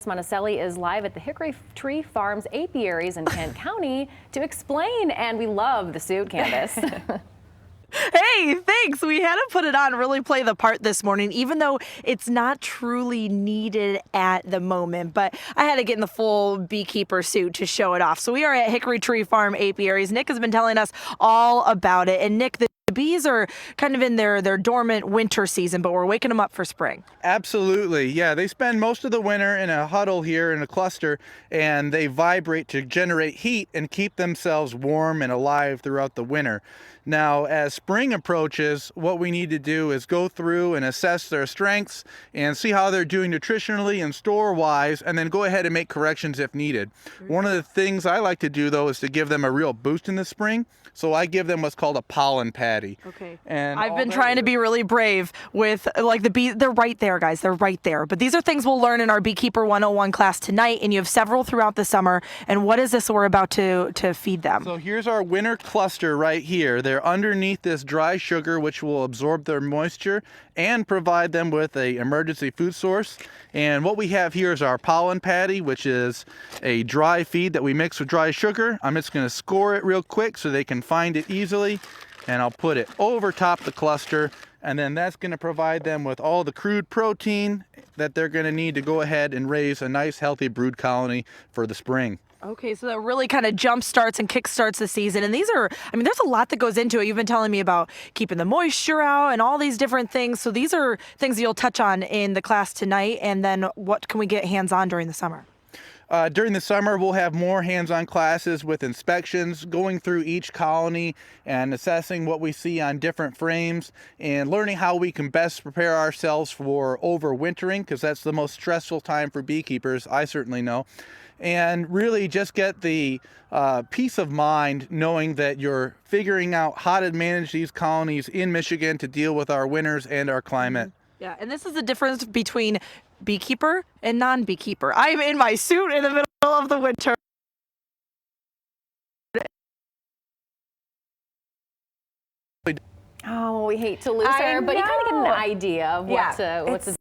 Monticelli is live at the Hickory Tree Farms apiaries in Kent County to explain, and we love the suit, Candace. Hey, thanks. We had to put it on, really play the part this morning, even though it's not truly needed at the moment. But I had to get in the full beekeeper suit to show it off. So we are at Hickory Tree Farm apiaries. Nick has been telling us all about it. And Nick, the bees are kind of in their dormant winter season, but we're waking them up for spring. Absolutely. Yeah, they spend most of the winter in a huddle here in a cluster, and they vibrate to generate heat and keep themselves warm and alive throughout the winter. Now, as spring approaches, what we need to do is go through and assess their strengths and see how they're doing nutritionally and store-wise, and then go ahead and make corrections if needed. One of the things I like to do, though, is to give them a real boost in the spring. So I give them what's called a pollen patty. Okay. And I've been trying to be really brave with like the bees. They're right there, guys. They're right there. But these are things we'll learn in our Beekeeper 101 class tonight. And you have several throughout the summer. And what is this we're about to feed them? So here's our winter cluster right here. They're underneath this dry sugar, which will absorb their moisture and provide them with a emergency food source. And what we have here is our pollen patty, which is a dry feed that we mix with dry sugar. I'm just going to score it real quick so they can find it easily. And I'll put it over top the cluster. And then that's going to provide them with all the crude protein that they're going to need to go ahead and raise a nice healthy brood colony for the spring. Okay, so that really kind of jump starts and kick starts the season. And these are, I mean, there's a lot that goes into it. You've been telling me about keeping the moisture out and all these different things. So these are things you'll touch on in the class tonight. And then what can we get hands-on during the summer? During the summer, we'll have more hands-on classes with inspections, going through each colony and assessing what we see on different frames and learning how we can best prepare ourselves for overwintering, because that's the most stressful time for beekeepers, I certainly know. And really just get the peace of mind knowing that you're figuring out how to manage these colonies in Michigan to deal with our winters and our climate. Yeah, and this is the difference between beekeeper and non-beekeeper. I'm in my suit in the middle of the winter. Oh, we hate to lose her, but you kind of get an idea of what to